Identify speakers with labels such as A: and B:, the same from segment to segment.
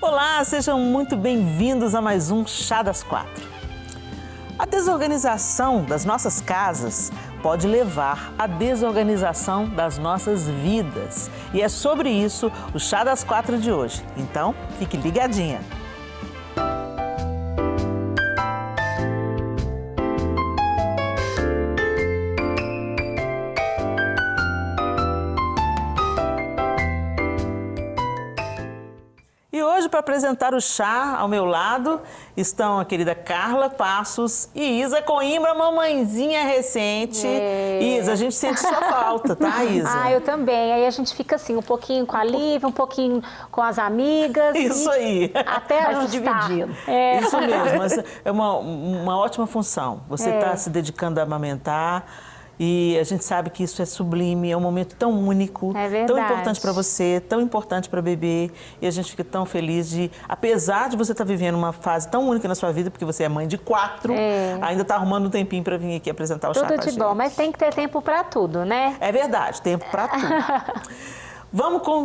A: Olá, sejam muito bem-vindos a mais um Chá das Quatro. A desorganização das nossas casas pode levar à desorganização das nossas vidas. E é sobre isso o Chá das Quatro de hoje. Então, fique ligadinha. E hoje, para apresentar o chá ao meu lado, estão a querida Carla Passos e Isa Coimbra, mamãezinha recente. Isa, a gente sente sua falta, tá, Isa?
B: Ah, eu também. Aí a gente fica assim, um pouquinho com a Lívia, um pouquinho com as amigas.
A: Isso aí.
B: Até
C: Vai se dividindo.
A: Isso mesmo, mas é uma ótima função. Você está se dedicando a amamentar. E a gente sabe que isso é sublime, é um momento tão único, tão importante para você, tão importante para bebê. E a gente fica tão feliz de, apesar de você estar vivendo uma fase tão única na sua vida, porque você é mãe de 4, ainda está arrumando um tempinho para vir aqui apresentar o chá com a gente.
B: Tudo de bom, mas tem que ter tempo para tudo, né?
A: É verdade, tempo para tudo.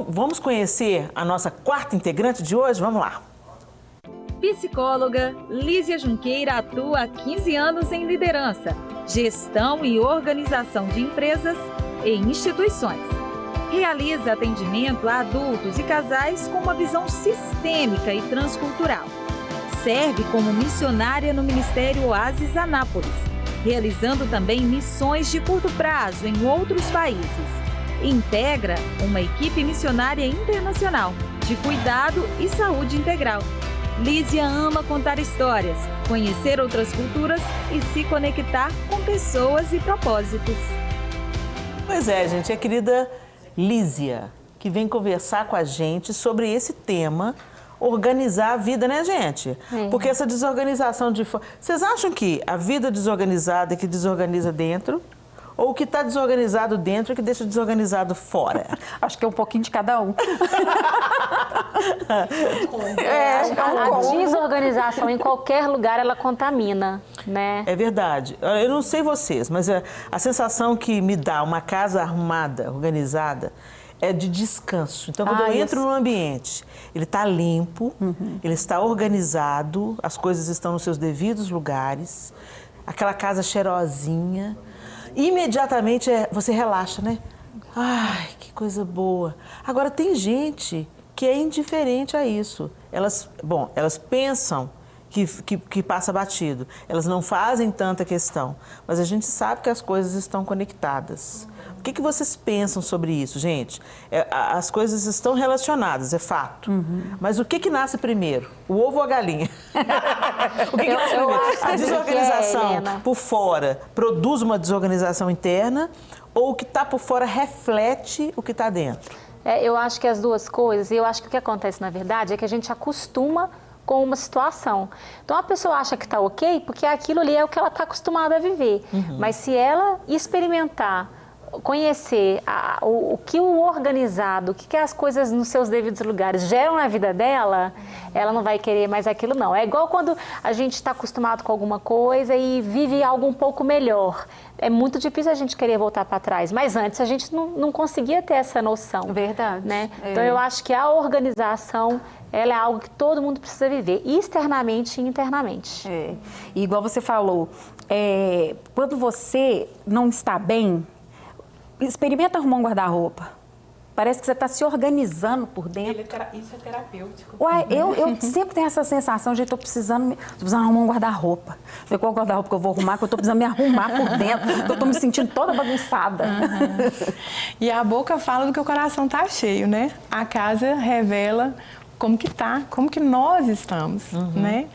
A: Vamos conhecer a nossa quarta integrante de hoje? Vamos lá.
D: Psicóloga, Lísia Junqueira atua há 15 anos em liderança, gestão e organização de empresas e instituições. Realiza atendimento a adultos e casais com uma visão sistêmica e transcultural. Serve como missionária no Ministério Oásis Anápolis, realizando também missões de curto prazo em outros países. Integra uma equipe missionária internacional de cuidado e saúde integral. Lísia ama contar histórias, conhecer outras culturas e se conectar com pessoas e propósitos.
A: Pois é, gente, é a querida Lísia, que vem conversar com a gente sobre esse tema, organizar a vida, né, gente? Porque essa desorganização de fora... Vocês acham que a vida desorganizada é que desorganiza dentro? Ou o que está desorganizado dentro é que deixa desorganizado fora?
C: Acho que é um pouquinho de cada um.
B: A desorganização em qualquer lugar, ela contamina, né?
A: É verdade. Eu não sei vocês, mas a sensação que me dá uma casa arrumada, organizada, é de descanso. Então, quando eu entro no ambiente, ele está limpo, ele está organizado, as coisas estão nos seus devidos lugares, aquela casa cheirosinha, imediatamente você relaxa, né? Ai, que coisa boa. Agora, tem gente que é indiferente a isso. Elas pensam que passa batido. Elas não fazem tanta questão. Mas a gente sabe que as coisas estão conectadas. O que vocês pensam sobre isso, gente? As coisas estão relacionadas, é fato. Mas o que nasce primeiro? O ovo ou a galinha? O que nasce primeiro? A desorganização por fora produz uma desorganização interna ou o que está por fora reflete o que está dentro?
B: Eu acho que as duas coisas, e eu acho que o que acontece, na verdade, é que a gente acostuma com uma situação. Então, a pessoa acha que está ok, porque aquilo ali é o que ela está acostumada a viver. Mas se ela experimentar, conhecer o que o organizado, o que as coisas nos seus devidos lugares geram na vida dela, ela não vai querer mais aquilo, não. É igual quando a gente está acostumado com alguma coisa e vive algo um pouco melhor. É muito difícil a gente querer voltar para trás, mas antes a gente não conseguia ter essa noção.
C: Verdade.
B: Né? Então, eu acho que a organização, ela é algo que todo mundo precisa viver, externamente e internamente.
C: E igual você falou, quando você não está bem, experimenta arrumar um guarda-roupa. Parece que você está se organizando por dentro.
E: Isso é terapêutico.
C: Uai, eu sempre tenho essa sensação de estou precisando arrumar um guarda-roupa. Ver qual guarda-roupa que eu vou arrumar, que eu estou precisando me arrumar por dentro, que eu estou me sentindo toda bagunçada.
E: E a boca fala do que o coração está cheio, né? A casa revela como que tá, como que nós estamos, né?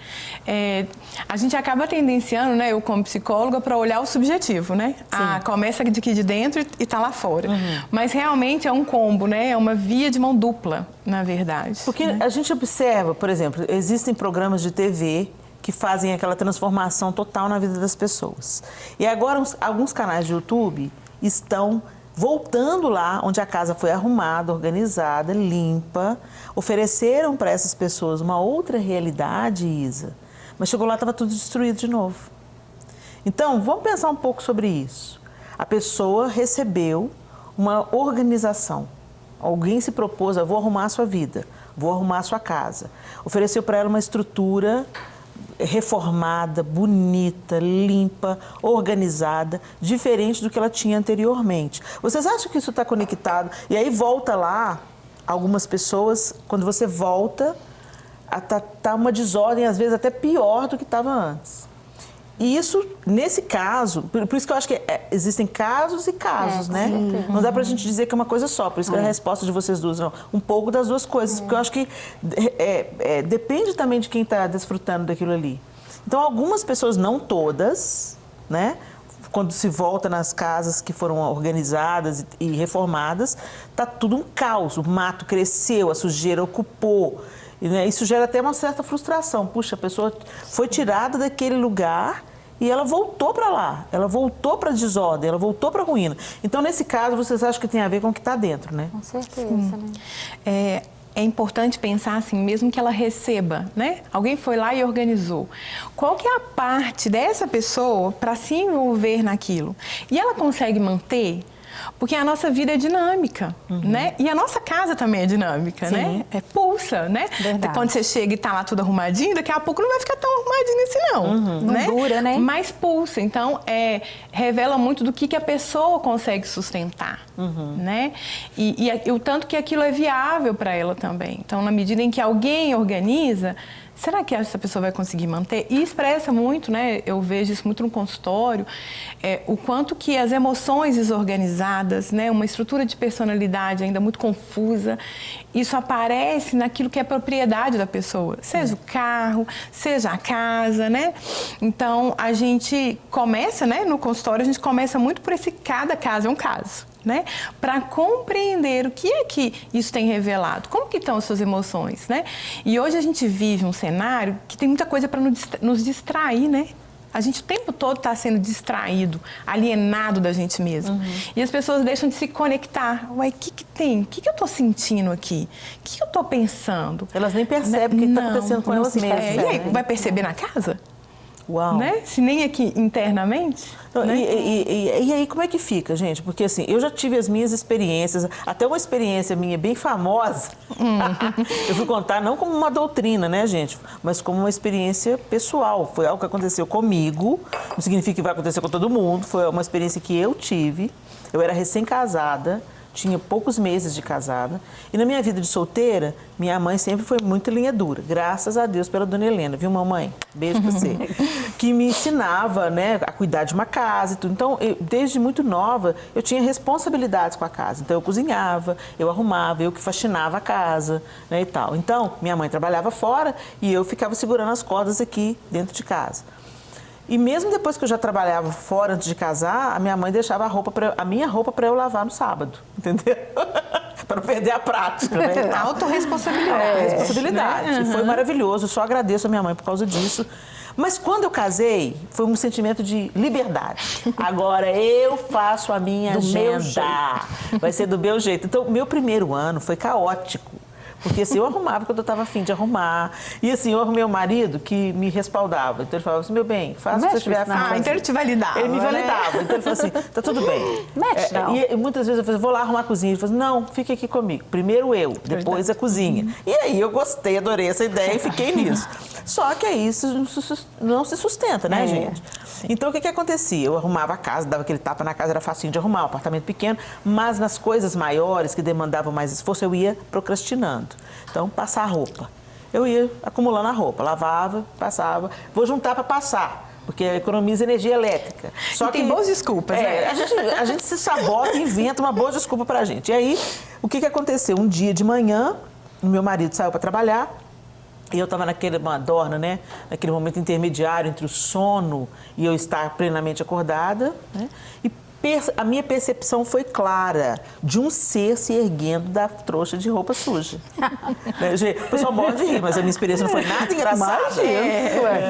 E: A gente acaba tendenciando, né, eu como psicóloga, para olhar o subjetivo, né? Começa aqui de dentro e tá lá fora. Mas realmente é um combo, né? É uma via de mão dupla, na verdade.
A: Porque a gente observa, por exemplo, existem programas de TV que fazem aquela transformação total na vida das pessoas. E agora alguns canais de YouTube estão voltando lá onde a casa foi arrumada, organizada, limpa, ofereceram para essas pessoas uma outra realidade, Isa, mas chegou lá, estava tudo destruído de novo. Então, vamos pensar um pouco sobre isso. A pessoa recebeu uma organização, alguém se propôs a vou arrumar a sua vida, vou arrumar a sua casa. Ofereceu para ela uma estrutura reformada, bonita, limpa, organizada, diferente do que ela tinha anteriormente. Vocês acham que isso está conectado? E aí volta lá, algumas pessoas, quando você volta, tá uma desordem, às vezes até pior do que estava antes. E isso, nesse caso, por isso que eu acho que existem casos e casos, né? Não dá pra gente dizer que é uma coisa só, por isso que a resposta de vocês duas, não. Um pouco das duas coisas, porque eu acho que depende também de quem está desfrutando daquilo ali. Então, algumas pessoas, não todas, né? Quando se volta nas casas que foram organizadas e reformadas, tá tudo um caos, o mato cresceu, a sujeira ocupou. Isso gera até uma certa frustração. Puxa, a pessoa foi tirada daquele lugar e ela voltou para lá. Ela voltou para a desordem, ela voltou para a ruína. Então, nesse caso, vocês acham que tem a ver com o que está dentro, né?
B: Com certeza, né?
E: É importante pensar assim, mesmo que ela receba, né? Alguém foi lá e organizou. Qual que é a parte dessa pessoa para se envolver naquilo? E ela consegue manter? Porque a nossa vida é dinâmica, né? E a nossa casa também é dinâmica, né? É pulsa, né?
C: Verdade.
E: Quando você chega e tá lá tudo arrumadinho, daqui a pouco não vai ficar tão arrumadinho assim, não. Né?
C: Não dura, né?
E: Mas pulsa. Então, revela muito do que a pessoa consegue sustentar, né? E o tanto que aquilo é viável para ela também. Então, na medida em que alguém organiza, será que essa pessoa vai conseguir manter? E expressa muito, né? Eu vejo isso muito no consultório, o quanto que as emoções desorganizadas, né? Uma estrutura de personalidade ainda muito confusa, isso aparece naquilo que é propriedade da pessoa, seja o carro, seja a casa, né? Então, a gente começa, né? No consultório, a gente começa muito por cada caso é um caso. Né? Para compreender o que é que isso tem revelado, como que estão as suas emoções, né? E hoje a gente vive um cenário que tem muita coisa para nos distrair, né? A gente o tempo todo está sendo distraído, alienado da gente mesmo. E as pessoas deixam de se conectar. Uai, o que tem? O que eu estou sentindo aqui? O que eu estou pensando?
A: Elas nem percebem o que está acontecendo com elas mesmas.
E: E aí, vai perceber na casa?
A: Uau.
E: Né? Se nem aqui internamente. Né?
A: E aí, como é que fica, gente? Porque assim, eu já tive as minhas experiências, até uma experiência minha bem famosa. Eu fui contar não como uma doutrina, né, gente? Mas como uma experiência pessoal. Foi algo que aconteceu comigo, não significa que vai acontecer com todo mundo. Foi uma experiência que eu tive. Eu era recém-casada, tinha poucos meses de casada. E na minha vida de solteira, minha mãe sempre foi muito linha dura. Graças a Deus pela dona Helena, viu, mamãe? Beijo pra você. Que me ensinava, né, a cuidar de uma casa e tudo. Então, desde muito nova, eu tinha responsabilidades com a casa. Então, eu cozinhava, eu arrumava, eu que faxinava a casa, né, e tal. Então, minha mãe trabalhava fora e eu ficava segurando as cordas aqui dentro de casa. E mesmo depois que eu já trabalhava fora, antes de casar, a minha mãe deixava a minha roupa para eu lavar no sábado, entendeu? Para não perder a prática, né?
E: Autorresponsabilidade.
A: Responsabilidade.
E: Né?
A: E foi maravilhoso, eu só agradeço a minha mãe por causa disso. Mas quando eu casei, foi um sentimento de liberdade. Agora eu faço a minha agenda. Vai ser do meu jeito. Então, meu primeiro ano foi caótico. Porque assim, eu arrumava quando eu estava afim de arrumar. E assim, eu arrumei um marido que me respaldava. Então ele falava assim, meu bem, faça o que você estiver afim de fazer.
E: Então ele te validava.
A: Ele me validava. Então ele falou assim, tá tudo bem.
C: Mexe, não.
A: E muitas vezes eu falei, vou lá arrumar a cozinha. Ele falou assim, não, fique aqui comigo. Primeiro eu, depois a cozinha. E aí eu gostei, adorei essa ideia e fiquei nisso. Só que aí isso não se sustenta, né, gente? Então o que acontecia? Eu arrumava a casa, dava aquele tapa na casa, era facinho de arrumar, um apartamento pequeno, mas nas coisas maiores que demandavam mais esforço, eu ia procrastinando. Então, passar a roupa. Eu ia acumulando a roupa, lavava, passava, vou juntar para passar, porque economiza energia elétrica.
E: Só que tem boas desculpas, né?
A: A gente se sabota e inventa uma boa desculpa para a gente. E aí, o que aconteceu? Um dia de manhã, o meu marido saiu para trabalhar, e eu estava naquele madorna, né? Naquele momento intermediário entre o sono e eu estar plenamente acordada, né? E a minha percepção foi clara de um ser se erguendo da trouxa de roupa suja. O pessoal morre de rir, mas a minha experiência não foi nada engraçada.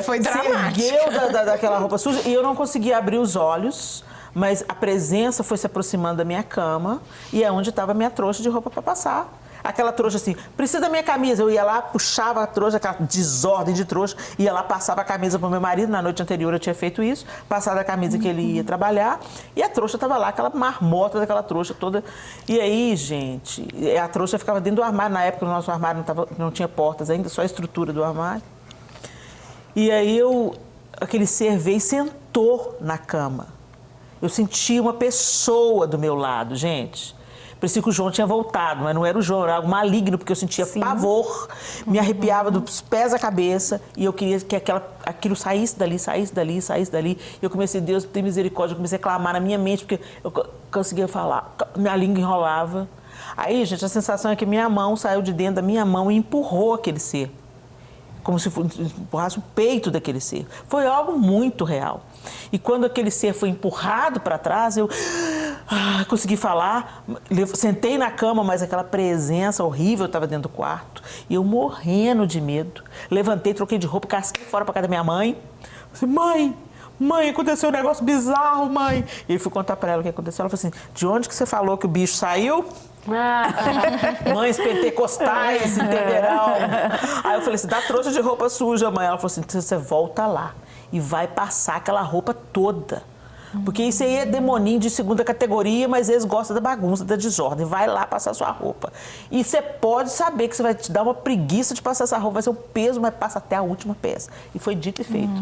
E: Foi dramático.
A: Se ergueu daquela roupa suja e eu não conseguia abrir os olhos, mas a presença foi se aproximando da minha cama e é onde estava a minha trouxa de roupa para passar. aquela trouxa assim, precisa da minha camisa. Eu ia lá, puxava a trouxa, aquela desordem de trouxa, ia lá, passava a camisa para o meu marido. Na noite anterior eu tinha feito isso, passava a camisa que ele ia trabalhar, e a trouxa estava lá, aquela marmota daquela trouxa toda. E aí, gente, a trouxa ficava dentro do armário. Na época o nosso armário não tinha portas ainda, só a estrutura do armário. E aí aquele ser veio e sentou na cama. Eu senti uma pessoa do meu lado, gente. Parecia que o João tinha voltado, mas não era o João, era algo maligno, porque eu sentia pavor, me arrepiava dos pés à cabeça, e eu queria que aquilo saísse dali. E eu comecei, Deus, tem misericórdia, eu comecei a clamar na minha mente, porque eu conseguia falar, minha língua enrolava. Aí, gente, a sensação é que minha mão saiu de dentro da minha mão e empurrou aquele ser, como se empurrasse o peito daquele ser. Foi algo muito real. E quando aquele ser foi empurrado para trás, eu consegui falar, sentei na cama, mas aquela presença horrível estava dentro do quarto. E eu morrendo de medo. Levantei, troquei de roupa, casquei fora para casa da minha mãe. Falei, mãe, aconteceu um negócio bizarro, mãe. E eu fui contar para ela o que aconteceu. Ela falou assim, de onde que você falou que o bicho saiu? Mães pentecostais entenderão. Aí eu falei assim, dá trouxa de roupa suja, mãe. Ela falou assim, você volta lá e vai passar aquela roupa toda. Porque isso aí é demoninho de segunda categoria, mas eles gostam da bagunça, da desordem. Vai lá passar sua roupa. E você pode saber que você vai te dar uma preguiça de passar essa roupa, vai ser um peso, mas passa até a última peça. E foi dito e feito.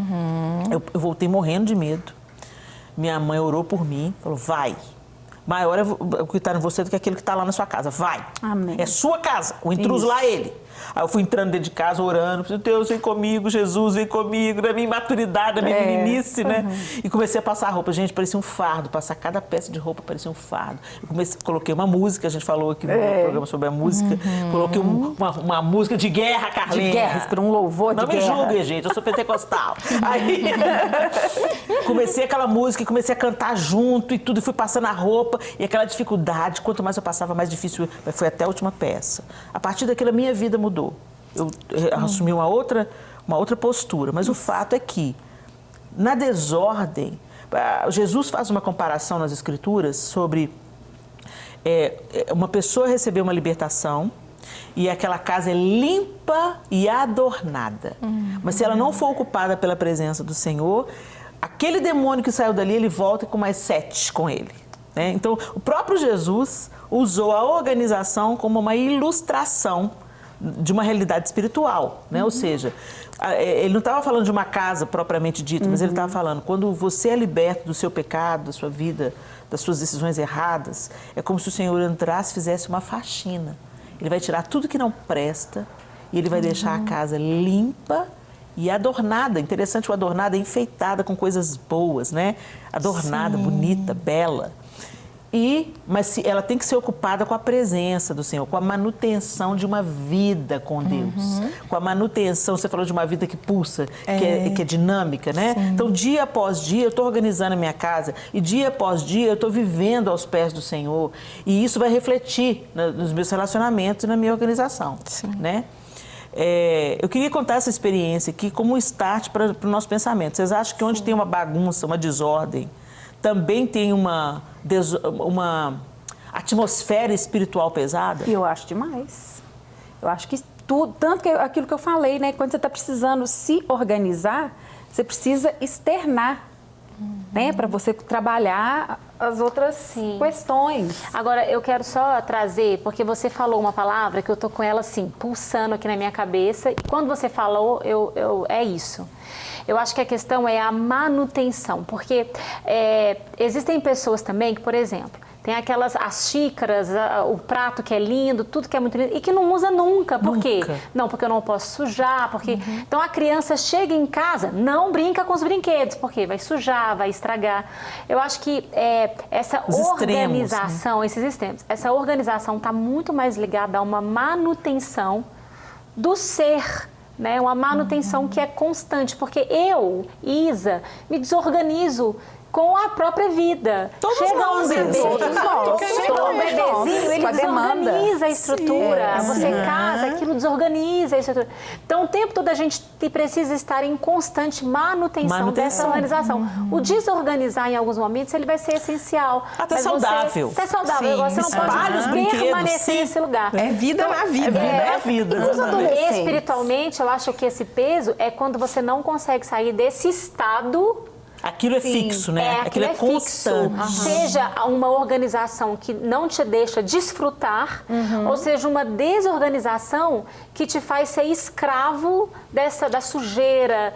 A: Eu voltei morrendo de medo. Minha mãe orou por mim, falou, vai. Maior é o que está em você do que aquele que está lá na sua casa. Vai.
C: Amém.
A: É sua casa. O intruso lá é ele. Aí eu fui entrando dentro de casa, orando. Deus, vem comigo. Jesus, vem comigo. Na minha imaturidade, na minha meninice, né? E comecei a passar a roupa. Gente, parecia um fardo. Passar cada peça de roupa parecia um fardo. Coloquei uma música. A gente falou aqui no programa sobre a música. Coloquei uma música de guerra, Carlinha.
C: De guerra, para um louvor de guerra.
A: Não me julguem, gente. Eu sou pentecostal. Aí comecei aquela música e comecei a cantar junto e tudo. E fui passando a roupa. E aquela dificuldade, quanto mais eu passava, mais difícil foi até a última peça. A partir daquilo, a minha vida mudou. Eu assumi uma outra postura. Mas o fato é que, na desordem, Jesus faz uma comparação nas Escrituras sobre uma pessoa receber uma libertação e aquela casa é limpa e adornada. Mas se ela não for ocupada pela presença do Senhor, aquele demônio que saiu dali, ele volta com mais 7 com ele. Né? Então, o próprio Jesus usou a organização como uma ilustração de uma realidade espiritual, né? Ou seja, ele não estava falando de uma casa propriamente dita, mas ele estava falando, quando você é liberto do seu pecado, da sua vida, das suas decisões erradas, é como se o Senhor entrasse e fizesse uma faxina. Ele vai tirar tudo que não presta e ele vai deixar a casa limpa e adornada. Interessante, o adornada é enfeitada com coisas boas, né? Adornada, bonita, bela. Mas ela tem que ser ocupada com a presença do Senhor, com a manutenção de uma vida com Deus. Com a manutenção, você falou de uma vida que pulsa, que é dinâmica, né? Sim. Então, dia após dia, eu estou organizando a minha casa e dia após dia eu estou vivendo aos pés do Senhor. E isso vai refletir nos meus relacionamentos e na minha organização, né? Eu queria contar essa experiência aqui como um start para o nosso pensamento. Vocês acham que onde tem uma bagunça, uma desordem, também tem uma atmosfera espiritual pesada?
C: Eu acho demais. Eu acho que tudo, tanto que aquilo que eu falei, né? Quando você está precisando se organizar, você precisa externar, né? Para você trabalhar as outras questões.
B: Agora, eu quero só trazer, porque você falou uma palavra que eu tô com ela assim, pulsando aqui na minha cabeça, e quando você falou, é isso. Eu acho que a questão é a manutenção, porque existem pessoas também que, por exemplo, tem as xícaras, o prato que é lindo, tudo que é muito lindo, e que não usa nunca. Por quê? Não, porque eu não posso sujar, porque... Então, a criança chega em casa, não brinca com os brinquedos, porque vai sujar, vai estragar. Eu acho que essa organização, esses extremos, essa organização está muito mais ligada a uma manutenção do ser, né? Uma manutenção que é constante, porque eu, Isa, me desorganizo com a própria vida. Chega um bebê, chega um bebezinho, ele desorganiza a estrutura. Você casa, aquilo desorganiza a estrutura. Então, o tempo todo a gente precisa estar em constante manutenção. Dessa organização. O desorganizar em alguns momentos, ele vai ser essencial.
A: Até saudável.
B: Até saudável. Você não pode permanecer nesse lugar.
E: É vida na vida.
A: É vida.
B: Espiritualmente, eu acho que esse peso é quando você não consegue sair desse estado.
A: Aquilo é fixo, né?
B: Aquilo é constante. Seja uma organização que não te deixa desfrutar, ou seja, uma desorganização que te faz ser escravo da sujeira,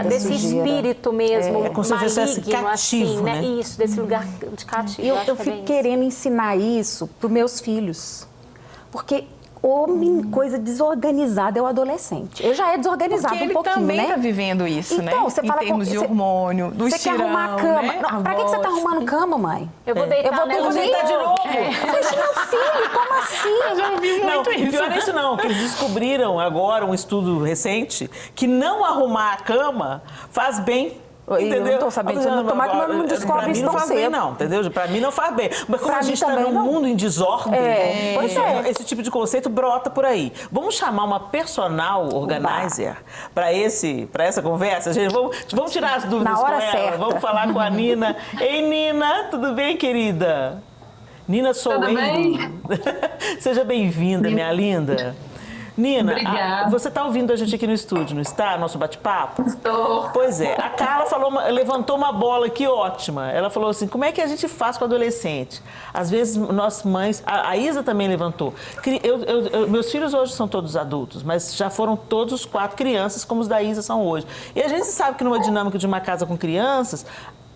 B: desse espírito mesmo,
A: como se fosse
B: maligno, assim, né? Isso, desse lugar de cativo.
C: Eu fico querendo ensinar isso para os meus filhos, porque coisa desorganizada é o adolescente. Ele já é desorganizado
E: porque
C: um pouquinho,
E: ele também
C: né?
E: está vivendo isso,
C: então,
E: né?
C: Você fala
E: em termos de hormônio, do estirão,
C: você quer arrumar a cama.
E: Né?
C: Pra que você está arrumando cama, mãe?
B: Eu vou deitar
C: eu vou dormir
A: de novo.
C: Mas, meu filho, como assim?
E: Eu já ouvi muito isso.
A: Pior é isso não, que eles descobriram agora, um estudo recente, que não arrumar a cama faz bem. Entendeu?
C: Eu não tô sabendo, não descobre isso
A: não
C: tão
A: faz bem,
C: cedo.
A: não, entendeu? Pra mim não faz bem. Mas como
C: pra
A: a gente está num mundo em desordem, esse tipo de conceito brota por aí. Vamos chamar uma personal organizer para essa conversa? Gente, vamos tirar as dúvidas com ela.
C: Certa.
A: Vamos falar com a Nina. Ei, Nina, tudo bem, querida? Nina Soueiro.
F: Tudo bem?
A: Seja bem-vinda, minha linda. Nina, você está ouvindo a gente aqui no estúdio, não está? Nosso bate-papo?
F: Estou.
A: Pois é. A Carla levantou uma bola aqui ótima. Ela falou assim, como é que a gente faz com o adolescente? Às vezes, nós mães... A Isa também levantou. Meus filhos hoje são todos adultos, mas já foram todos os 4 crianças, como os da Isa são hoje. E a gente sabe que numa dinâmica de uma casa com crianças,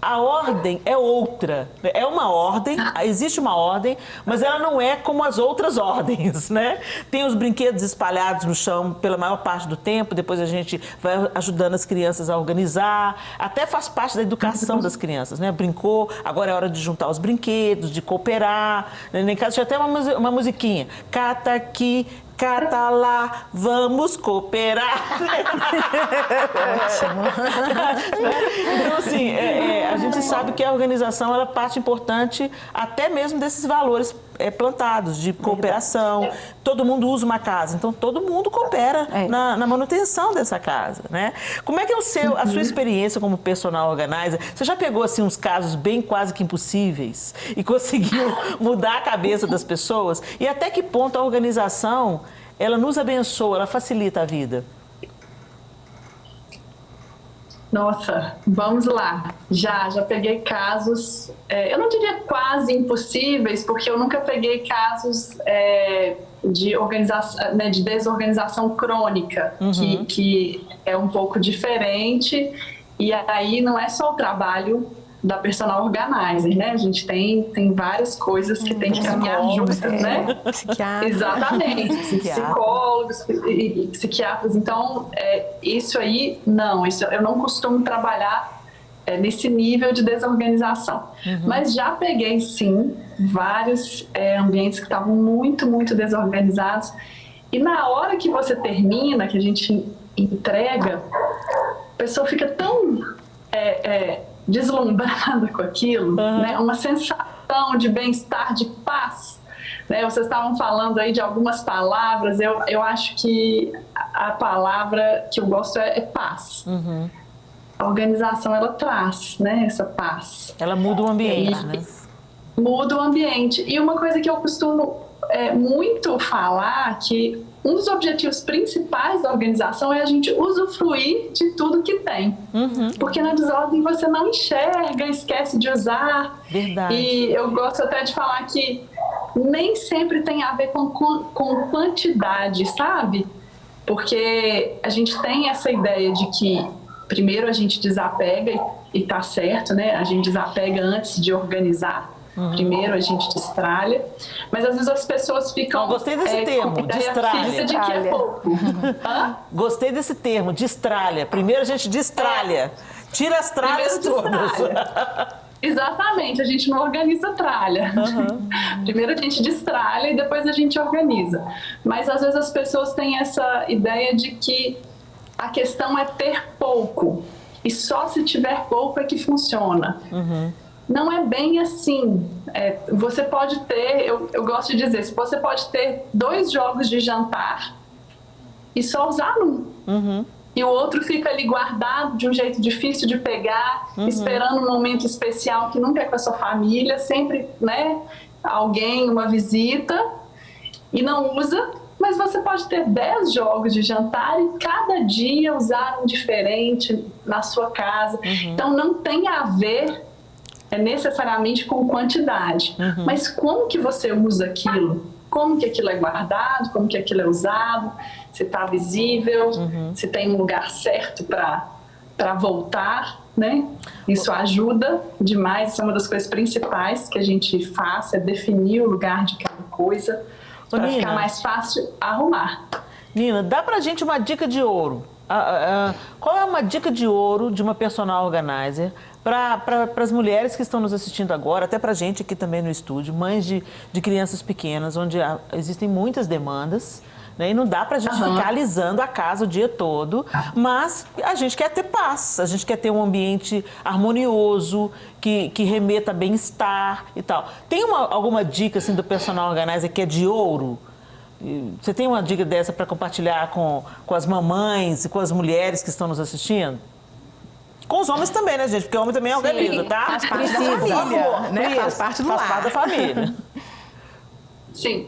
A: a ordem é outra. É uma ordem, existe uma ordem, mas ela não é como as outras ordens, né? Tem os brinquedos espalhados no chão pela maior parte do tempo, depois a gente vai ajudando as crianças a organizar, até faz parte da educação das crianças, né? Brincou, agora é hora de juntar os brinquedos, de cooperar. Nem caso tinha até uma musiquinha. Cata aqui, cata lá, vamos cooperar. Então, assim, a gente sabe que a organização ela é parte importante até mesmo desses valores plantados, de cooperação. Todo mundo usa uma casa, então todo mundo coopera na manutenção dessa casa, né? Como é que é a sua experiência como personal organizer? Você já pegou, assim, uns casos bem quase que impossíveis e conseguiu mudar a cabeça das pessoas? E até que ponto a organização, ela nos abençoa, ela facilita a vida?
F: Nossa, vamos lá. Já peguei casos, eu não diria quase impossíveis, porque eu nunca peguei casos de organização, né, de desorganização crônica, que é um pouco diferente. E aí não é só o trabalho da personal organizer, né? A gente tem várias coisas que tem que caminhar juntas, né?
E: Psiquiatra.
F: Exatamente, psicólogos e psiquiatras. Então, isso aí, não, eu não costumo trabalhar nesse nível de desorganização. Mas já peguei, sim, vários ambientes que estavam muito, muito desorganizados. E na hora que você termina, que a gente entrega, a pessoa fica tão deslumbrada com aquilo, né? Uma sensação de bem-estar, de paz. Né? Vocês estavam falando aí de algumas palavras, eu acho que a palavra que eu gosto é paz. A organização, ela traz, né, essa paz.
A: Ela muda o ambiente, né?
F: Muda o ambiente. E uma coisa que eu costumo muito falar, que um dos objetivos principais da organização é a gente usufruir de tudo que tem. Porque na desordem você não enxerga, esquece de usar.
A: Verdade.
F: E eu gosto até de falar que nem sempre tem a ver com quantidade, sabe? Porque a gente tem essa ideia de que primeiro a gente desapega e tá certo, né? A gente desapega antes de organizar. Primeiro a gente destralha, mas às vezes as pessoas ficam...
A: Gostei desse termo, destralha.
F: De que é pouco.
A: Gostei desse termo, destralha. Primeiro a gente destralha. Tira as tralhas todas.
F: Exatamente, a gente não organiza tralha. Primeiro a gente destralha e depois a gente organiza. Mas às vezes as pessoas têm essa ideia de que a questão é ter pouco. e só se tiver pouco é que funciona. Não é bem assim. Você pode ter, eu gosto de dizer, você pode ter 2 jogos de jantar e só usar um. E o outro fica ali guardado de um jeito difícil de pegar, esperando um momento especial que nunca é com a sua família, sempre, né, alguém, uma visita, e não usa. Mas você pode ter 10 jogos de jantar e cada dia usar um diferente na sua casa. Então não tem a ver necessariamente com quantidade, mas como que você usa aquilo? Como que aquilo é guardado? Como que aquilo é usado? Se está visível? Se tem um lugar certo para voltar, né? Isso ajuda demais. Isso é uma das coisas principais que a gente faz, é definir o lugar de cada coisa, para ficar mais fácil arrumar.
A: Nina, dá pra gente uma dica de ouro. Qual é uma dica de ouro de uma personal organizer para as mulheres que estão nos assistindo agora, até para a gente aqui também no estúdio, mães de crianças pequenas, onde existem muitas demandas, né? E não dá para a gente ficar alisando a casa o dia todo, mas a gente quer ter paz, a gente quer ter um ambiente harmonioso, que remeta a bem-estar e tal. Tem alguma dica assim, do personal organizer que é de ouro? Você tem uma dica dessa para compartilhar com as mamães e com as mulheres que estão nos assistindo? Com os homens também, né, gente? Porque o homem também organiza, tá?
E: Faz parte da família, né? Faz parte do lar.
A: Faz parte da família.
F: Sim.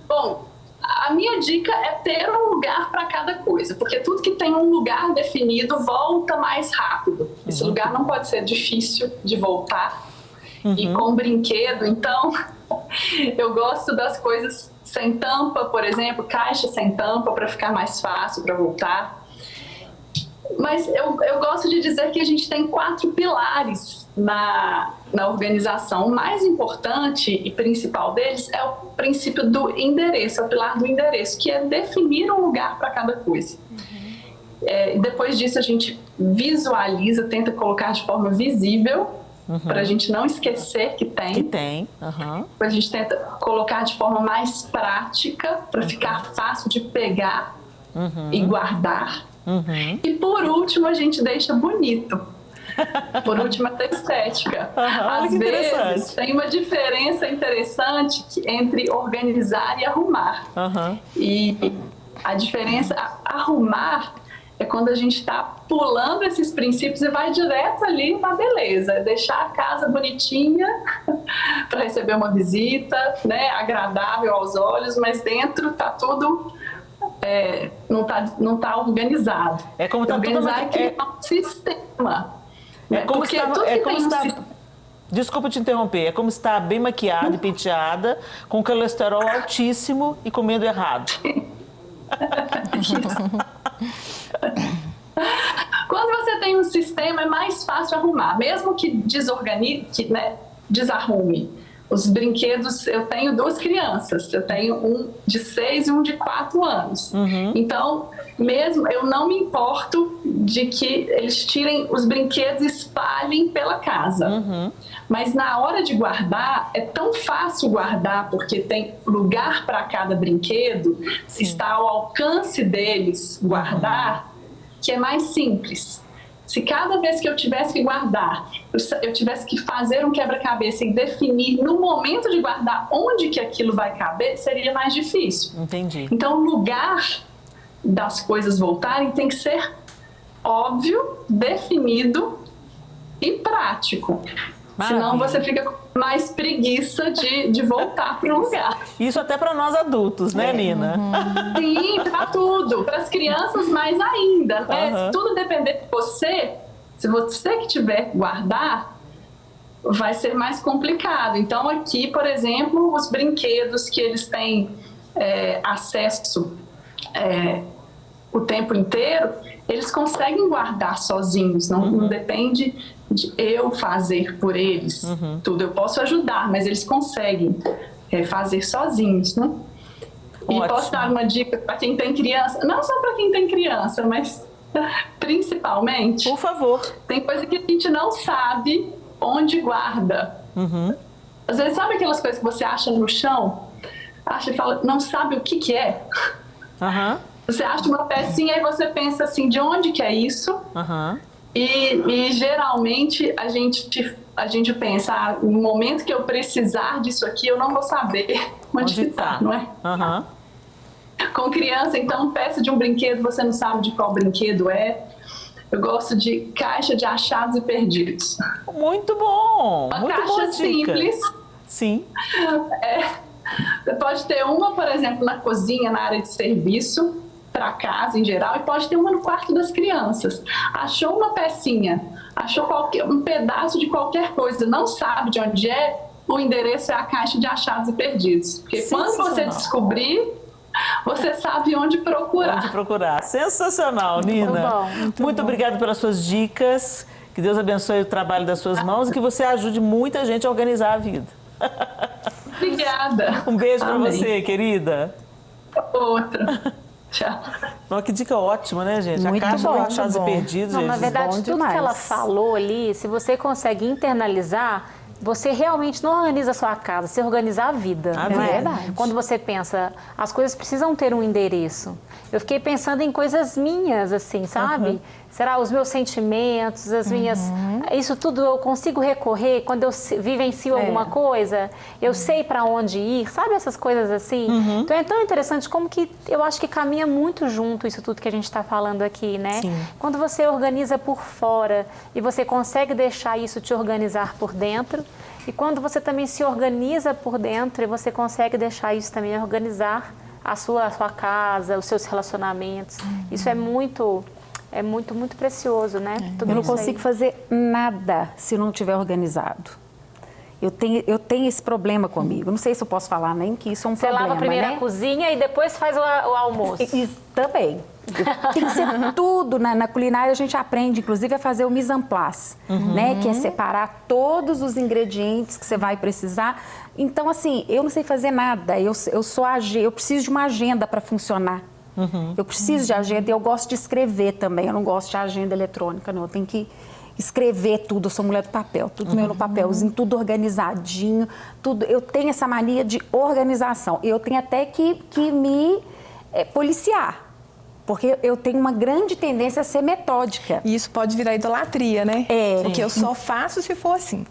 F: Bom, a minha dica é ter um lugar para cada coisa, porque tudo que tem um lugar definido volta mais rápido. Esse lugar não pode ser difícil de voltar. E com brinquedo, então, eu gosto das coisas sem tampa, por exemplo, caixa sem tampa para ficar mais fácil para voltar. Mas eu gosto de dizer que a gente tem 4 pilares na organização. O mais importante e principal deles é o princípio do endereço, é o pilar do endereço, que é definir um lugar para cada coisa. E depois disso a gente visualiza, tenta colocar de forma visível, para a gente não esquecer que tem. Depois a gente tenta colocar de forma mais prática, para ficar fácil de pegar e guardar. E por último a gente deixa bonito. Por último, a estética. Às vezes tem uma diferença interessante entre organizar e arrumar. E a diferença, arrumar é quando a gente está pulando esses princípios e vai direto ali na beleza, é deixar a casa bonitinha para receber uma visita, né, agradável aos olhos, mas dentro está tudo não tá organizado.
A: É como tá
F: organizar tudo é um sistema.
A: Desculpa te interromper, é como estar bem maquiada e penteada, com colesterol altíssimo e comendo errado.
F: Quando você tem um sistema, é mais fácil arrumar, mesmo que desarrume. Os brinquedos, eu tenho 2 crianças, eu tenho um de 6 e um de 4 anos. Então, mesmo eu não me importo de que eles tirem os brinquedos e espalhem pela casa. Mas na hora de guardar, é tão fácil guardar, porque tem lugar para cada brinquedo, está ao alcance deles guardar, que é mais simples. Se cada vez que eu tivesse que guardar, eu tivesse que fazer um quebra-cabeça e definir no momento de guardar onde que aquilo vai caber, seria mais difícil.
A: Entendi.
F: Então, o lugar das coisas voltarem tem que ser óbvio, definido e prático.
A: Maravilha.
F: Senão você fica com mais preguiça de voltar para o lugar.
A: Isso até para nós adultos, né, Nina?
F: Sim, para tudo. Para as crianças, mais ainda. Né? Se tudo depender de você, se você que tiver que guardar, vai ser mais complicado. Então, aqui, por exemplo, os brinquedos que eles têm acesso o tempo inteiro, eles conseguem guardar sozinhos, não depende de eu fazer por eles tudo. Eu posso ajudar, mas eles conseguem fazer sozinhos, né?
A: Ótimo.
F: E posso dar uma dica para quem tem criança, não só para quem tem criança, mas principalmente.
A: Por favor.
F: Tem coisa que a gente não sabe onde guarda. Às vezes, sabe aquelas coisas que você acha no chão? Acha e fala, não sabe o que é? Você acha uma pecinha e você pensa assim, de onde que é isso? E geralmente a gente pensa, no momento que eu precisar disso aqui, eu não vou saber onde está, não é?
A: Uhum.
F: Com criança, então, peça de um brinquedo, você não sabe de qual brinquedo é. Eu gosto de caixa de achados e perdidos.
A: Muito bom!
F: Uma
A: muito
F: caixa
A: boa dica.
F: simples.
A: Sim.
F: Você pode ter uma, por exemplo, na cozinha, na área de serviço, para casa em geral, e pode ter uma no quarto das crianças. Achou uma pecinha, achou um pedaço de qualquer coisa, não sabe de onde é, o endereço é a caixa de achados e perdidos. Porque quando você descobrir, você sabe onde procurar.
A: Onde procurar. Sensacional, Nina. Muito obrigada pelas suas dicas. Que Deus abençoe o trabalho das suas mãos e que você ajude muita gente a organizar a vida.
F: Obrigada.
A: Um beijo para você, querida.
F: Outra. Tchau.
A: Não, que dica ótima, né, gente?
C: Muito
A: a caixa
C: bom,
A: de achados e perdidos,
B: Não,
A: gente.
B: na verdade,
C: bom
B: tudo
C: demais.
B: que ela falou ali, se você consegue internalizar, você realmente não organiza a sua casa, você organiza a vida.
A: A
B: não
A: vida.
B: é?
C: Verdade.
B: Quando você pensa, as coisas precisam ter um endereço. Eu fiquei pensando em coisas minhas, assim, sabe? Será os meus sentimentos, as minhas... Isso tudo eu consigo recorrer quando eu vivencio alguma coisa, eu sei para onde ir, sabe essas coisas assim? Então é tão interessante como que eu acho que caminha muito junto isso tudo que a gente está falando aqui, né?
A: Sim.
B: Quando você organiza por fora e você consegue deixar isso te organizar por dentro, e quando você também se organiza por dentro e você consegue deixar isso também organizar a sua casa, os seus relacionamentos, isso é muito, muito precioso, né? Tudo
C: Eu não
B: isso aí.
C: consigo fazer nada se não estiver organizado. Eu tenho esse problema comigo. Não sei se eu posso falar nem que isso é um
B: Você
C: problema,
B: lava primeiro
C: né?
B: a cozinha e depois faz o almoço.
C: Isso também. Tem que ser tudo. Na culinária a gente aprende, inclusive, a fazer o mise en place, né? Que é separar todos os ingredientes que você vai precisar. Então, assim, eu não sei fazer nada. Eu preciso de uma agenda para funcionar. Eu preciso de agenda e eu gosto de escrever também. Eu não gosto de agenda eletrônica, não. Eu tenho que escrever tudo. Eu sou mulher do papel, tudo meu no papelzinho, tudo organizadinho. Tudo. Eu tenho essa mania de organização. Eu tenho até que me policiar. Porque eu tenho uma grande tendência a ser metódica.
E: E isso pode virar idolatria, né? Porque eu só faço se for assim.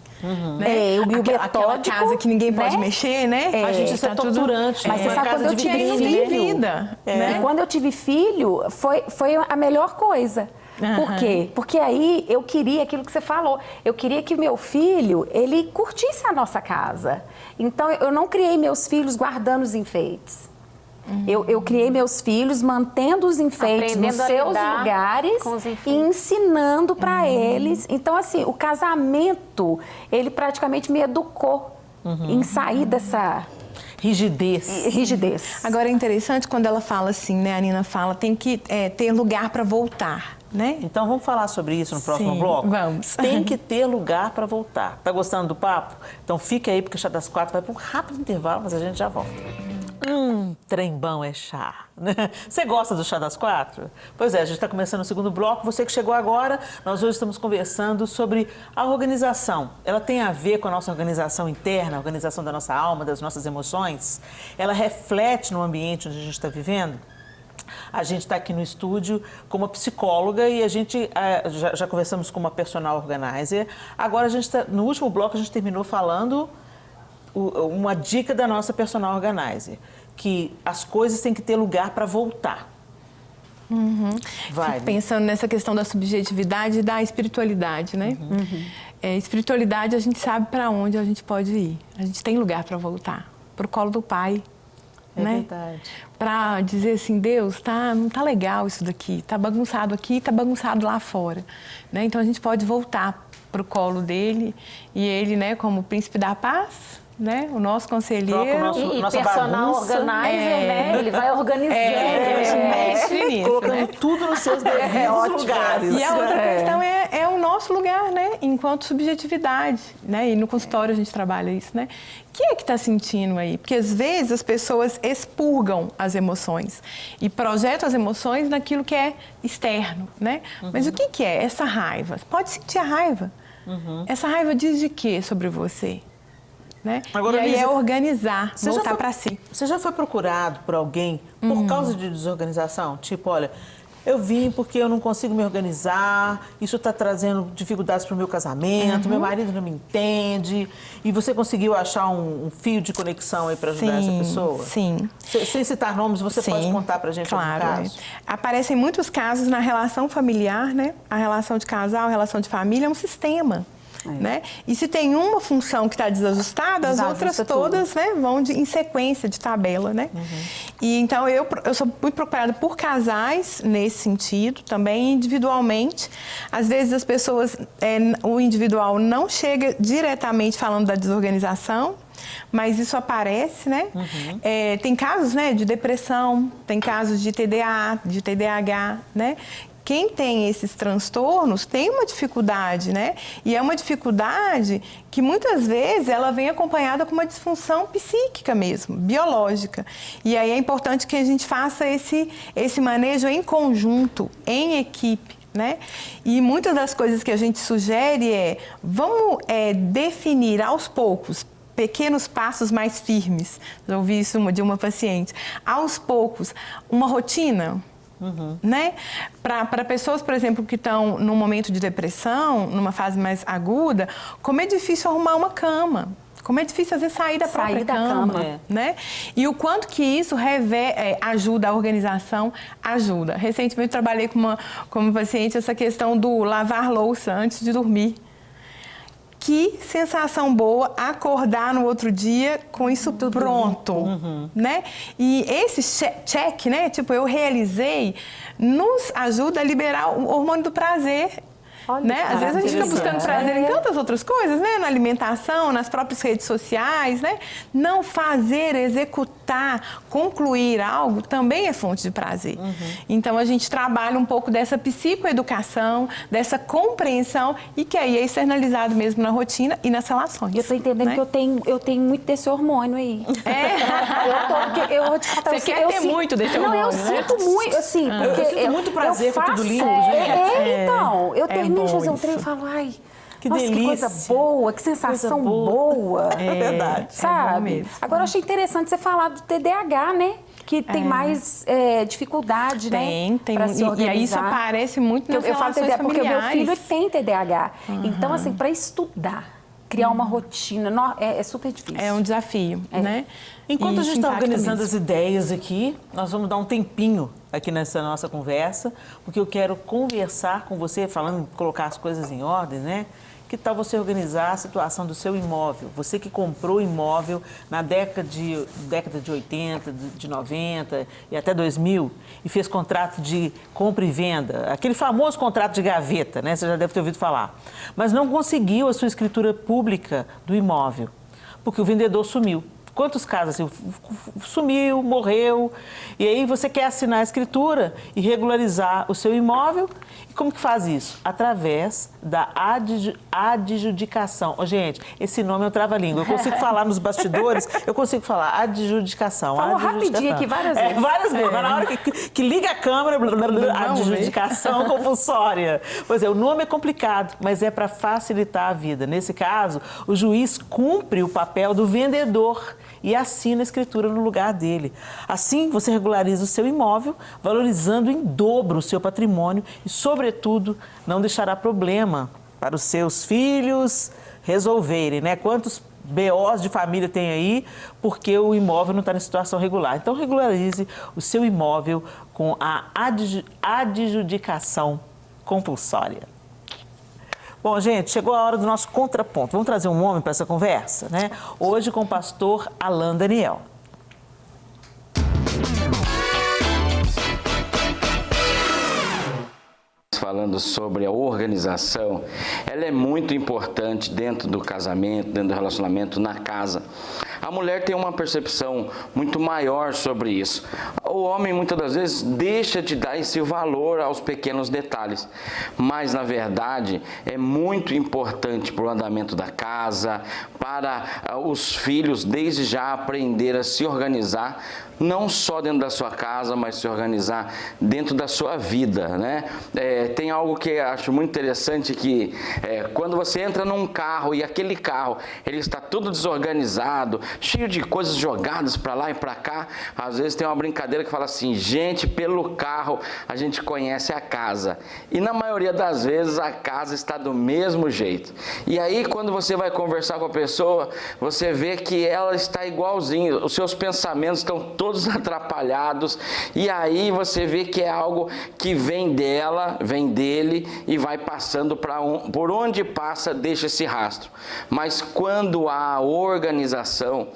E: Né? Aquela casa que ninguém pode mexer, né?
A: A gente, isso é torturante.
C: Mas você sabe quando eu tive
E: não
C: filho,
E: tem vida.
C: E quando eu tive filho, foi a melhor coisa. Por quê? Porque aí eu queria aquilo que você falou. Eu queria que o meu filho, ele curtisse a nossa casa. Então, eu não criei meus filhos guardando os enfeites. Eu criei meus filhos mantendo os enfeites
B: Aprendendo
C: nos seus lugares e ensinando para eles. Então, assim, o casamento, ele praticamente me educou em sair dessa rigidez.
E: Agora é interessante quando ela fala assim, né? A Nina fala, tem que ter lugar para voltar, né?
A: Então vamos falar sobre isso no próximo bloco?
E: Vamos.
A: Tem que ter lugar para voltar. Tá gostando do papo? Então fica aí, porque o Chá das Quatro vai para um rápido intervalo, mas a gente já volta. Trembão é chá. Você gosta do Chá das Quatro? Pois é, a gente está começando o segundo bloco. Você que chegou agora, nós hoje estamos conversando sobre a organização. Ela tem a ver com a nossa organização interna, a organização da nossa alma, das nossas emoções. Ela reflete no ambiente onde a gente está vivendo. A gente está aqui no estúdio com uma psicóloga e a gente já conversamos com uma personal organizer. Agora, no último bloco, a gente terminou falando uma dica da nossa personal organizer, que as coisas têm que ter lugar para voltar.
E: Fico pensando nessa questão da subjetividade e da espiritualidade, né? Espiritualidade, a gente sabe para onde a gente pode ir. A gente tem lugar para voltar, para o colo do Pai. Né?
A: Verdade.
E: Para dizer assim, Deus, não tá legal isso daqui, tá bagunçado aqui, tá bagunçado lá fora. Né? Então a gente pode voltar para o colo dele e ele, né, como príncipe da paz, né, o nosso conselheiro.
A: Nossa
B: personal
A: bagunça.
B: organizer, né? Ele vai organizando.
A: Colocando tudo nos seus devidos lugares.
E: E a outra questão é o nosso lugar, né? Enquanto subjetividade, né? E no consultório a gente trabalha isso, né? O que é que está sentindo aí? Porque às vezes as pessoas expurgam as emoções e projetam as emoções naquilo que é externo, né? Mas o que é essa raiva? Você pode sentir a raiva. Essa raiva diz de quê sobre você? Né?
A: Agora,
E: e aí
A: Lígia,
E: organizar, voltar para si.
A: Você já foi procurado por alguém por causa de desorganização? Tipo, olha, eu vim porque eu não consigo me organizar, isso está trazendo dificuldades para o meu casamento, meu marido não me entende. E você conseguiu achar um fio de conexão aí para ajudar essa pessoa?
E: Sim.
A: Sem citar nomes, você pode contar para a gente algum caso?
E: Aparecem muitos casos na relação familiar, né? A relação de casal, a relação de família é um sistema. Né? E se tem uma função que está desajustada, as outras todas, né, vão em sequência de tabela, né? E então eu sou muito preocupada por casais nesse sentido, também individualmente. Às vezes as pessoas, o individual não chega diretamente falando da desorganização, mas isso aparece, né? Tem casos, né, de depressão, tem casos de TDA, de TDAH, né? Quem tem esses transtornos tem uma dificuldade, né? E é uma dificuldade que muitas vezes ela vem acompanhada com uma disfunção psíquica mesmo, biológica. E aí é importante que a gente faça esse manejo em conjunto, em equipe, né? E muitas das coisas que a gente sugere vamos definir aos poucos pequenos passos mais firmes. Já ouvi isso de uma paciente. Aos poucos, uma rotina. Né? Para pessoas, por exemplo, que estão num momento de depressão, numa fase mais aguda, como é difícil arrumar uma cama. Como é difícil, às vezes, sair da própria cama. Né? E o quanto que isso ajuda a organização, ajuda. Recentemente, eu trabalhei com uma paciente essa questão do lavar louça antes de dormir. Que sensação boa acordar no outro dia com isso tudo pronto, né? E esse check, né? Tipo, eu realizei, nos ajuda a liberar o hormônio do prazer. Olha, né? Às vezes a gente fica buscando prazer em tantas outras coisas, né? Na alimentação, nas próprias redes sociais, né? Não fazer, executar, concluir algo também é fonte de prazer. Então a gente trabalha um pouco dessa psicoeducação, dessa compreensão e que aí é externalizado mesmo na rotina e nas relações.
C: Eu tô entendendo, né? Que eu tenho muito desse hormônio aí.
E: Você quer ter muito desse hormônio,
C: eu sinto muito, assim, porque
A: eu sinto muito prazer com tudo lindo, gente.
C: Então, eu termino de fazer um treino e falo, ai,
A: que
C: nossa,
A: delícia.
C: Que coisa boa, que sensação boa.
A: É verdade.
C: Sabe? Agora, eu achei interessante você falar do TDAH, né? Que tem mais dificuldade, né? Pra se organizar.
E: E aí isso aparece muito nas relações familiares.
C: Porque o meu filho tem TDAH. Então, assim, para estudar, criar uma rotina, é super difícil.
E: É um desafio, né?
A: Enquanto a gente está organizando as ideias aqui, nós vamos dar um tempinho aqui nessa nossa conversa, porque eu quero conversar com você, falando, colocar as coisas em ordem, né? Que tal você organizar a situação do seu imóvel? Você que comprou imóvel na década de 80, de 90 e até 2000 e fez contrato de compra e venda, aquele famoso contrato de gaveta, né? Você já deve ter ouvido falar. Mas não conseguiu a sua escritura pública do imóvel, porque o vendedor sumiu. Quantos casos assim, sumiu, morreu, e aí você quer assinar a escritura e regularizar o seu imóvel. E como que faz isso? Através da adjudicação. Gente, esse nome é um trava-língua. Eu consigo falar nos bastidores, eu consigo falar adjudicação.
C: Falou rapidinho aqui várias vezes.
A: Várias vezes, mas na hora que liga a câmera, adjudicação compulsória. Pois é, o nome é complicado, mas é para facilitar a vida. Nesse caso, o juiz cumpre o papel do vendedor e assina a escritura no lugar dele. Assim, você regulariza o seu imóvel, valorizando em dobro o seu patrimônio e, sobretudo, não deixará problema para os seus filhos resolverem, né? Quantos BOs de família tem aí porque o imóvel não está em situação regular. Então, regularize o seu imóvel com a adjudicação compulsória. Bom, gente, chegou a hora do nosso contraponto. Vamos trazer um homem para essa conversa, né? Hoje com o pastor Alan Daniel.
G: Falando sobre a organização, ela é muito importante dentro do casamento, dentro do relacionamento, na casa. A mulher tem uma percepção muito maior sobre isso. O homem, muitas das vezes, deixa de dar esse valor aos pequenos detalhes. Mas, na verdade, é muito importante para o andamento da casa, para os filhos, desde já, aprender a se organizar, não só dentro da sua casa, mas se organizar dentro da sua vida, né? Tem algo que eu acho muito interessante, que quando você entra num carro e aquele carro, ele está tudo desorganizado, cheio de coisas jogadas para lá e para cá. Às vezes tem uma brincadeira que fala assim, gente, pelo carro a gente conhece a casa. E na maioria das vezes a casa está do mesmo jeito. E aí quando você vai conversar com a pessoa, você vê que ela está igualzinha, os seus pensamentos estão todos atrapalhados. E aí você vê que é algo que vem dela, vem dele e vai passando por onde passa, deixa esse rastro. Mas quando há organização,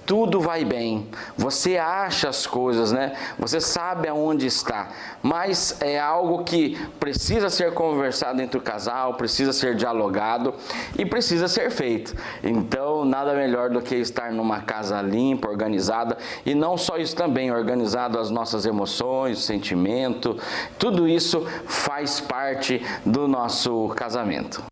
G: tudo vai bem, você acha as coisas, né? Você sabe aonde está, mas é algo que precisa ser conversado entre o casal, precisa ser dialogado e precisa ser feito. Então, nada melhor do que estar numa casa limpa, organizada, e não só isso também, organizado as nossas emoções, o sentimento, tudo isso faz parte do nosso casamento.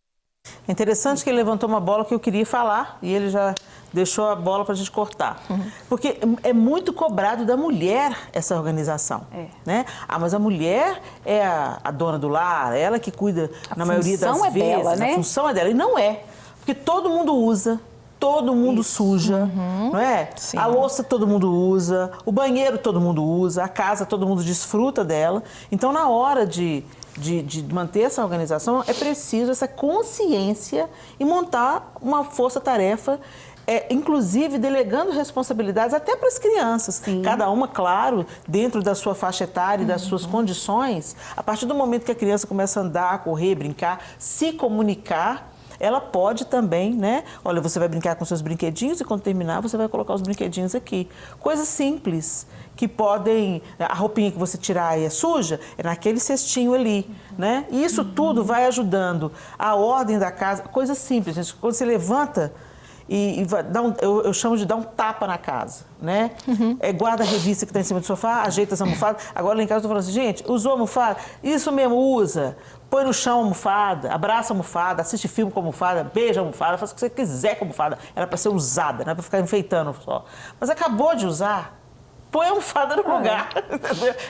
A: É interessante que ele levantou uma bola que eu queria falar e ele já deixou a bola para a gente cortar. Porque é muito cobrado da mulher essa organização. Né? Ah, mas a mulher é a dona do lar, ela que cuida, na maioria das vezes.
C: Dela, né?
A: A função é dela. E não é. Porque todo mundo usa, todo mundo suja, não é? Sim. A louça todo mundo usa, o banheiro todo mundo usa, a casa todo mundo desfruta dela. Então, na hora de manter essa organização, é preciso essa consciência e montar uma força-tarefa, inclusive delegando responsabilidades até para as crianças. Sim. Cada uma, claro, dentro da sua faixa etária e das suas condições. A partir do momento que a criança começa a andar, correr, brincar, se comunicar, ela pode também, né? Olha, você vai brincar com seus brinquedinhos e quando terminar você vai colocar os brinquedinhos aqui. Coisas simples que podem... A roupinha que você tirar e é suja, é naquele cestinho ali, né? E isso tudo vai ajudando a ordem da casa. Coisas simples, gente. Quando você levanta e vai dar eu chamo de dar um tapa na casa, né? Guarda a revista que está em cima do sofá, ajeita as almofadas. Agora lá em casa eu estou falando assim, gente, usou a almofada? Isso mesmo, usa. Põe no chão a almofada, abraça a almofada, assiste filme com a almofada, beija a almofada, faz o que você quiser com a almofada. Era para ser usada, não é para ficar enfeitando só. Mas acabou de usar, põe a almofada no lugar.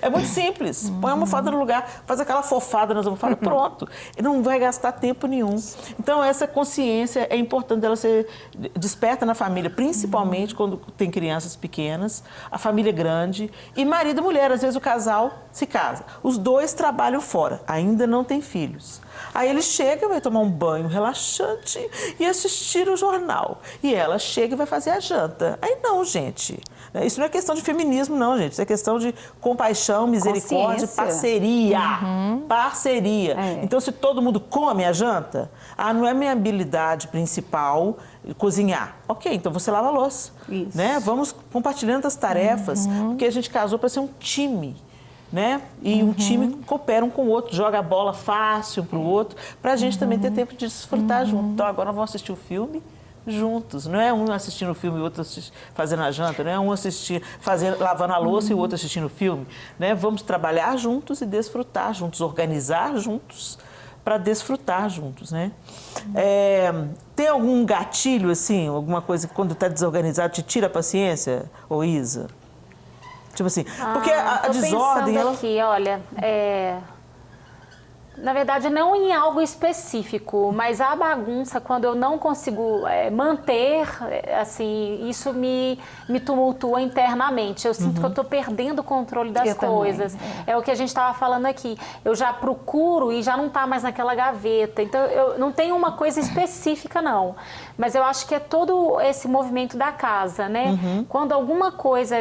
A: É muito simples. Põe a almofada no lugar, faz aquela fofada nas almofadas, pronto. E não vai gastar tempo nenhum. Então, essa consciência é importante dela ser desperta na família, principalmente quando tem crianças pequenas, a família grande, e marido e mulher. Às vezes o casal se casa. Os dois trabalham fora, ainda não têm filhos. Aí ele chega, vai tomar um banho relaxante e assistir o jornal. E ela chega e vai fazer a janta. Aí não, gente. Isso não é questão de feminismo, não, gente. Isso é questão de compaixão, misericórdia, parceria. Parceria. Então, se todo mundo come a janta, não é minha habilidade principal cozinhar. Ok, então você lava a louça. Né? Vamos compartilhando as tarefas, porque a gente casou para ser um time. Né? E um time coopera um com o outro, joga a bola fácil para o outro, para a gente também ter tempo de desfrutar junto. Então, agora vamos assistir o filme juntos. Não é um assistindo o filme e o outro fazendo a janta, não é um lavando a louça e o outro assistindo o filme. Né? Vamos trabalhar juntos e desfrutar juntos, organizar juntos para desfrutar juntos. Né? Tem algum gatilho, assim, alguma coisa que quando está desorganizado te tira a paciência, ô Isa? Tipo assim, porque a desordem...
B: Ela... aqui, olha, na verdade, não em algo específico, mas a bagunça, quando eu não consigo manter, assim, isso me tumultua internamente. Eu sinto que eu estou perdendo o controle das coisas. É o que a gente estava falando aqui. Eu já procuro e já não está mais naquela gaveta. Então, eu não tenho uma coisa específica, não. Mas eu acho que é todo esse movimento da casa, né? Quando alguma coisa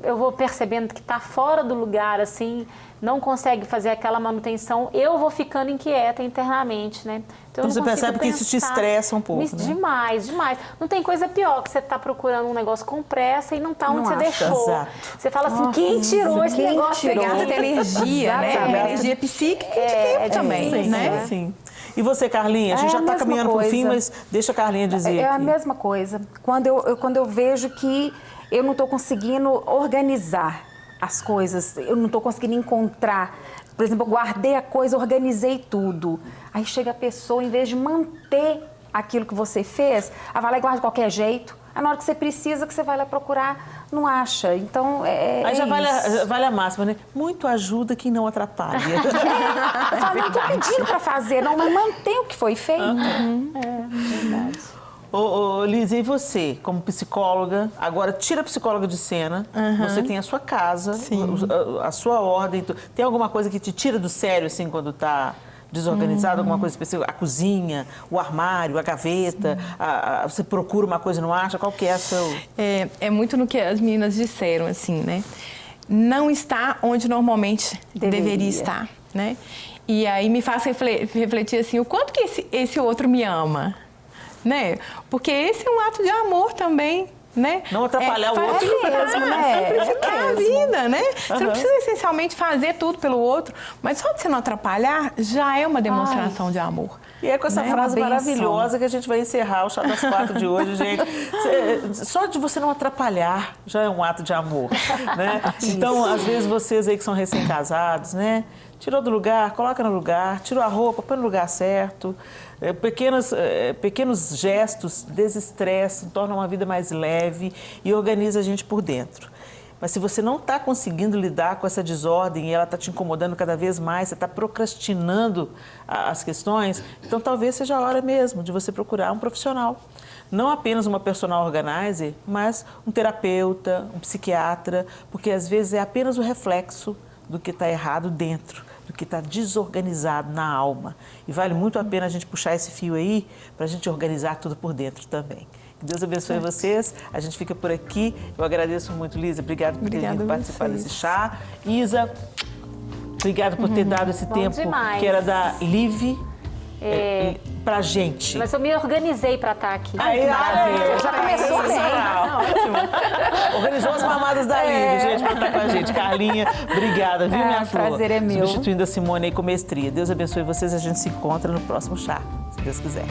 B: eu vou percebendo que está fora do lugar, assim... não consegue fazer aquela manutenção, eu vou ficando inquieta internamente, né?
A: Então você percebe que isso te estressa um pouco, né?
B: Demais, demais. Não tem coisa pior que você tá procurando um negócio com pressa e não tá onde você deixou.
A: Exato.
B: Você fala assim, quem tirou esse negócio?
E: Você gasta energia, né? Energia psíquica e de tempo também, né?
A: Sim. E você, Carlinha? A gente já está caminhando para o fim, mas deixa a Carlinha dizer.
C: É a mesma coisa. Quando eu vejo que eu não estou conseguindo organizar as coisas, eu não estou conseguindo encontrar. Por exemplo, eu guardei a coisa, organizei tudo. Aí chega a pessoa, em vez de manter aquilo que você fez, vai lá e guarda de qualquer jeito. Aí na hora que você precisa, que você vai lá procurar, não acha. Então,
A: aí já vale a máxima, né? Muito ajuda quem não atrapalha.
C: Eu falo, não estou pedindo para fazer, não, mas mantém o que foi feito.
A: É verdade. Lízia, e você, como psicóloga, agora tira a psicóloga de cena, você tem a sua casa, a sua ordem. Tem alguma coisa que te tira do sério, assim, quando está desorganizado, alguma coisa específica? A cozinha, o armário, a gaveta, você procura uma coisa e não acha? Qual que é a sua...
E: É muito no que as meninas disseram, assim, né? Não está onde normalmente deveria estar, né? E aí me faz refletir, assim, o quanto que esse outro me ama, né? Porque esse é um ato de amor também, né?
A: Não atrapalhar o outro.
E: Mesmo, né? Simplificar a vida, né? Você não precisa essencialmente fazer tudo pelo outro, mas só de você não atrapalhar já é uma demonstração de amor.
A: E é com essa frase maravilhosa que a gente vai encerrar o Chá das 4 de hoje, gente. Só de você não atrapalhar já é um ato de amor, né? Então, às vezes, vocês aí que são recém-casados, né? Tirou do lugar, coloca no lugar, tirou a roupa, põe no lugar certo. Pequenos gestos desestressam, tornam uma vida mais leve e organiza a gente por dentro. Mas se você não está conseguindo lidar com essa desordem e ela está te incomodando cada vez mais, você está procrastinando as questões, então talvez seja a hora mesmo de você procurar um profissional. Não apenas uma personal organizer, mas um terapeuta, um psiquiatra, porque às vezes é apenas o reflexo do que está errado dentro, do que está desorganizado na alma. E vale muito a pena a gente puxar esse fio aí para a gente organizar tudo por dentro também. Que Deus abençoe vocês. A gente fica por aqui. Eu agradeço muito, Lízia. Obrigada por ter vindo participar desse chá. Isa, obrigada por ter dado esse tempo
B: demais.
A: Que era da Live pra gente.
B: Mas eu me organizei para estar aqui.
A: Aí, maravilha.
C: Já começou bem.
A: Ótimo. Organizou as mamadas da Live, gente, para estar com a gente. Carlinha, obrigada, viu, minha flor?
C: Prazer é meu.
A: Substituindo a Simone aí com mestria. Deus abençoe vocês. A gente se encontra no próximo chá, se Deus quiser.